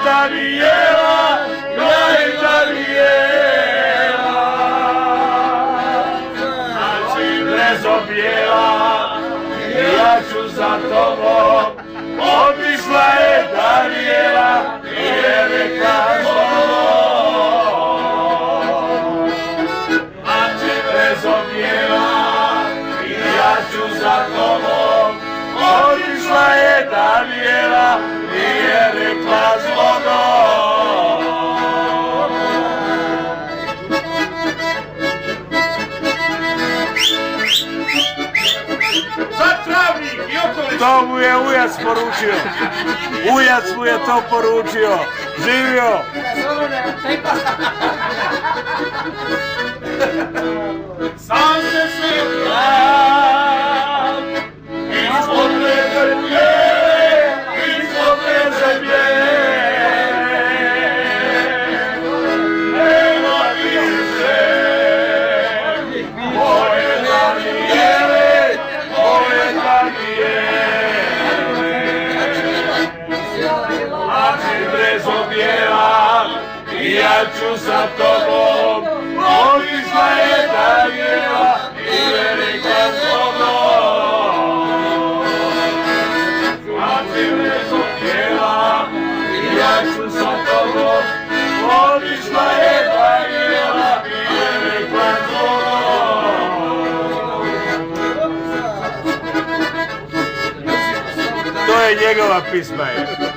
Danijela, joj Danijela. Znači brezo bijela, ja ću za tobom. Otišla je Danijela i je rekla znači brezo bijela, i ja ću za tobom. Otišla je Danijela i je rekla zlodom. Za travnik i okoliš. To mu je ujac poručio. Ujac mu je to poručio. Živio. Sam se svetljam ispod leze bijele, ispod leze bijele. Nema više moje Danijele, moje Danijele. A ti brezo bijela, i ja ću sa tobom. Otišla je Danijela i je rekla zlodom. A ti brezo bijela, i ja ću sa tobom. Otišla je Danijela i je rekla zlodom. To je njegova pisma je.